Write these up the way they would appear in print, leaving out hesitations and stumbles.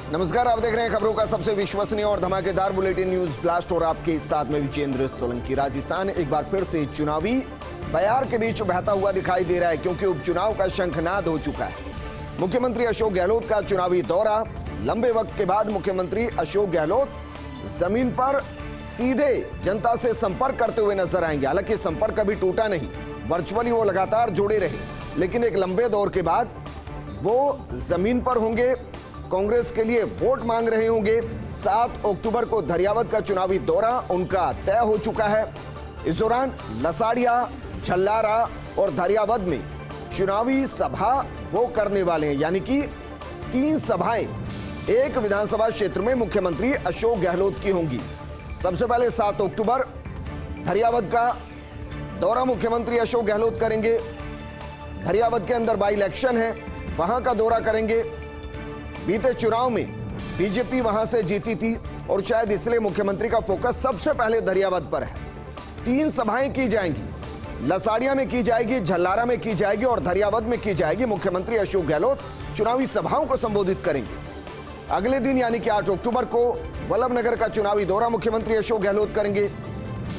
नमस्कार, आप देख रहे हैं खबरों का सबसे विश्वसनीय और धमाकेदार बुलेटिन न्यूज ब्लास्ट और आपके साथ में विजेंद्र सोलंकी। राजस्थान एक बार फिर से चुनावी बयार के बीच बहता हुआ दिखाई दे रहा है, क्योंकि उपचुनाव का शंखनाद हो चुका है। मुख्यमंत्री अशोक गहलोत का चुनावी दौरा। लंबे वक्त के बाद मुख्यमंत्री अशोक गहलोत जमीन पर सीधे जनता से संपर्क करते हुए नजर आएंगे। हालांकि संपर्क कभी टूटा नहीं, वर्चुअली वो लगातार जुड़े रहे, लेकिन एक लंबे दौर के बाद वो जमीन पर होंगे, कांग्रेस के लिए वोट मांग रहे होंगे। 7 अक्टूबर को धरियावद का चुनावी दौरा उनका तय हो चुका है। इस दौरान लसाड़िया, झल्लारा और धरियावद में चुनावी सभा वो करने वाले हैं, यानी कि 3 सभाएं एक विधानसभा क्षेत्र में मुख्यमंत्री अशोक गहलोत की होंगी। सबसे पहले 7 अक्टूबर धरियावद का दौरा मुख्यमंत्री अशोक गहलोत करेंगे। धरियावद के अंदर बाई इलेक्शन है, वहां का दौरा करेंगे। बीते चुनाव में बीजेपी वहां से जीती थी और शायद इसलिए मुख्यमंत्री का फोकस सबसे पहले धरियावद पर है। 3 सभाएं की जाएंगी, लसाड़िया में की जाएगी, झल्लारा में की जाएगी और धरियावद में की जाएगी। मुख्यमंत्री अशोक गहलोत चुनावी सभाओं को संबोधित करेंगे। अगले दिन यानी कि 8 अक्टूबर को वल्लभनगर का चुनावी दौरा मुख्यमंत्री अशोक गहलोत करेंगे।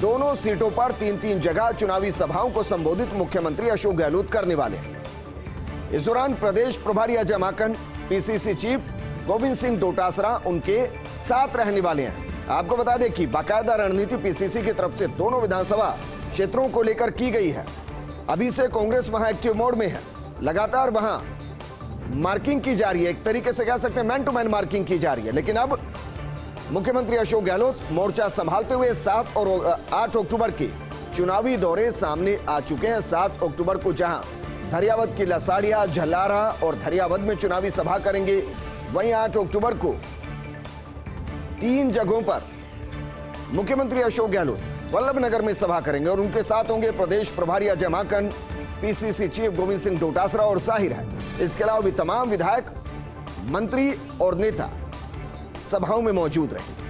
दोनों सीटों पर 3-3 जगह चुनावी सभाओं को संबोधित मुख्यमंत्री अशोक गहलोत करने वाले हैं। इस दौरान प्रदेश प्रभारी अजय माकन, पीसीसी चीफ गोविंद सिंह डोटासरा उनके साथ रहने वाले हैं। आपको बता दें कि बाकायदा रणनीति पीसीसी की तरफ से दोनों विधानसभा क्षेत्रों को लेकर की गई है। अभी से कांग्रेस वहां एक्टिव मोड में है, लगातार वहां मार्किंग की जा रही है, एक तरीके से कह सकते हैं मैन टू मैन मार्किंग की जा रही है। लेकिन अब मुख्यमंत्री अशोक गहलोत मोर्चा संभालते हुए 7 और 8 अक्टूबर के चुनावी दौरे सामने आ चुके हैं। 7 अक्टूबर को जहां धरियावद की लसाड़िया, झल्लारा और धरियावद में चुनावी सभा करेंगे, वहीं 8 अक्टूबर को 3 जगहों पर मुख्यमंत्री अशोक गहलोत वल्लभनगर में सभा करेंगे और उनके साथ होंगे प्रदेश प्रभारी अजय माकन, पीसीसी चीफ गोविंद सिंह डोटासरा और जाहिर है इसके अलावा भी तमाम विधायक, मंत्री और नेता सभाओं में मौजूद रहेंगे।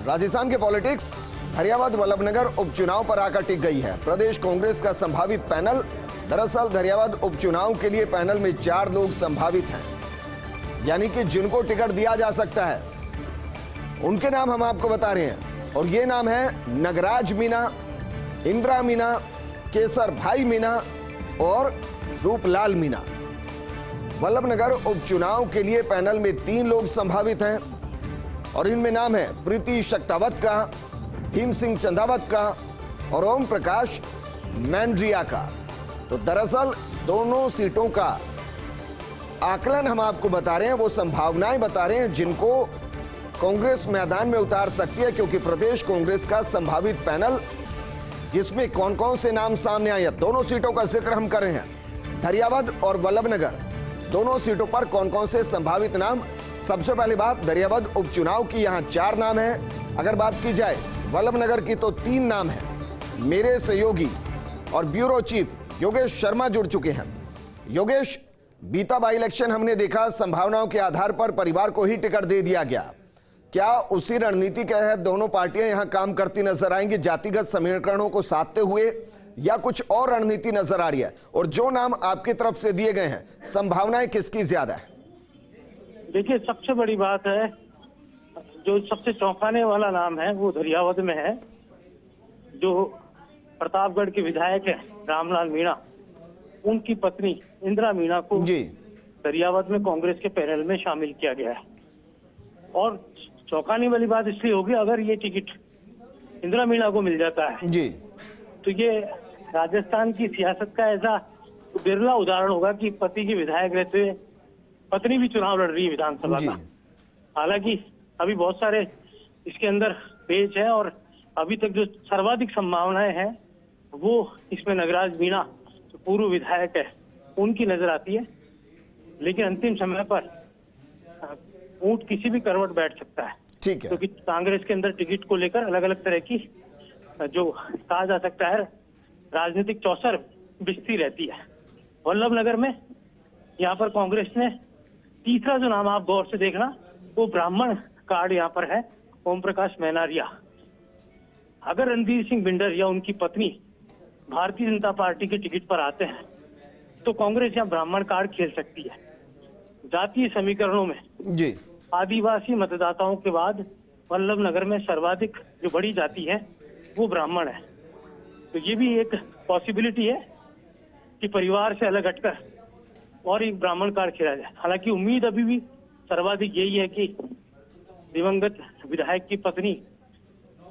राजस्थान के पॉलिटिक्स धरियावद वल्लभनगर उपचुनाव पर आकर टिक गई है। प्रदेश कांग्रेस का संभावित पैनल, दरअसल धरियावद उपचुनाव के लिए पैनल में 4 लोग संभावित हैं, यानी कि जिनको टिकट दिया जा सकता है उनके नाम हम आपको बता रहे हैं। और ये नाम है नगराज मीणा, इंदिरा मीणा, केसर भाई मीणा और रूपलाल मीणा। वल्लभनगर उपचुनाव के लिए पैनल में 3 लोग संभावित हैं और इनमें नाम है प्रीति शक्तावत का, भीम सिंह चंदावत का और ओम प्रकाश मैंड्रिया का। तो दरअसल दोनों सीटों का आकलन हम आपको बता रहे हैं, वो संभावनाएं बता रहे हैं जिनको कांग्रेस मैदान में उतार सकती है, क्योंकि प्रदेश कांग्रेस का संभावित पैनल जिसमें कौन कौन से नाम सामने आए, दोनों सीटों का जिक्र हम कर रहे हैं। धरियावद और वल्लभनगर दोनों सीटों पर कौन कौन से संभावित नाम। सबसे पहली बात धरियावद उपचुनाव की, यहां 4 नाम हैं। अगर बात की जाए वल्लभनगर की तो 3 नाम हैं। मेरे सहयोगी और ब्यूरो चीफ योगेश शर्मा जुड़ चुके हैं। योगेश, बीता बाई इलेक्शन हमने देखा संभावनाओं के आधार पर परिवार को ही टिकट दे दिया गया। क्या उसी रणनीति के तहत दोनों पार्टियां यहां काम करती नजर आएंगी, जातिगत समीकरणों को साधते हुए, या कुछ और रणनीति नजर आ रही है? और जो नाम आपकी तरफ से दिए गए हैं, संभावनाएं किसकी ज्यादा है? देखिए, सबसे बड़ी बात है, जो सबसे चौंकाने वाला नाम है वो धरियावद में है। जो प्रतापगढ़ के विधायक है रामलाल मीणा, उनकी पत्नी इंदिरा मीणा को धरियावद में कांग्रेस के पैनल में शामिल किया गया है। और चौंकाने वाली बात इसलिए होगी, अगर ये टिकट इंदिरा मीणा को मिल जाता है जी, तो ये राजस्थान की सियासत का ऐसा बिरला उदाहरण होगा कि पति के विधायक रहते हुए पत्नी भी चुनाव लड़ रही है विधानसभा का। हालांकि अभी बहुत सारे इसके अंदर पेच है और अभी तक जो सर्वाधिक संभावनाएं हैं वो इसमें नगराज मीणा जो पूर्व विधायक है उनकी नजर आती है। लेकिन अंतिम समय पर ऊंट किसी भी करवट बैठ सकता है, ठीक है, क्योंकि कांग्रेस के अंदर टिकट को लेकर अलग अलग तरह की जो कहा जा सकता है राजनीतिक चौसर बिस्ती रहती है। वल्लभनगर में यहाँ पर कांग्रेस ने तीसरा जो नाम, आप गौर से देखना, वो ब्राह्मण कार्ड यहाँ पर है, ओम प्रकाश मैनारिया। अगर रणधीर सिंह बिंडर या उनकी पत्नी भारतीय जनता पार्टी के टिकट पर आते हैं तो कांग्रेस यहाँ ब्राह्मण कार्ड खेल सकती है। जातीय समीकरणों में जी आदिवासी मतदाताओं के बाद वल्लभ नगर में सर्वाधिक जो बड़ी जाति है वो ब्राह्मण है। तो ये भी एक पॉसिबिलिटी है कि परिवार से अलग हटकर और एक ब्राह्मण कार्ड खेला जाए। हालांकि उम्मीद अभी भी सर्वाधिक यही है कि दिवंगत विधायक की पत्नी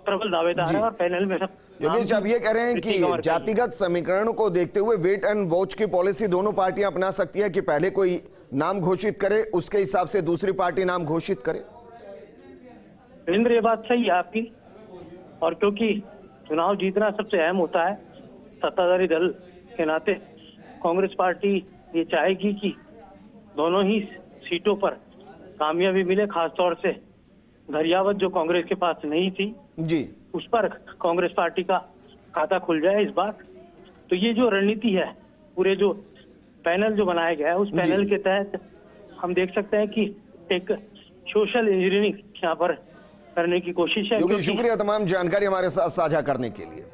प्रबल दावेदार है और पैनल में सब योगेश, आप ये कह रहे हैं कि जातिगत समीकरणों को देखते हुए वेट एंड वॉच की पॉलिसी दोनों पार्टियां अपना सकती है कि पहले कोई नाम घोषित करे, उसके हिसाब से दूसरी पार्टी नाम घोषित करे। वीरेंद्र, ये बात सही है आपकी, और क्योंकि चुनाव जीतना सबसे अहम होता है, सत्ताधारी दल के नाते कांग्रेस पार्टी ये चाहेगी कि दोनों ही सीटों पर कामयाबी मिले। खासतौर से धरियावत जो कांग्रेस के पास नहीं थी जी, उस पर कांग्रेस पार्टी का खाता खुल जाए इस बार। तो ये जो रणनीति है, पूरे जो पैनल जो बनाया गया है, उस पैनल के तहत हम देख सकते हैं कि एक सोशल इंजीनियरिंग यहाँ पर करने की कोशिश है। शुक्रिया तमाम जानकारी हमारे साथ साझा करने के लिए।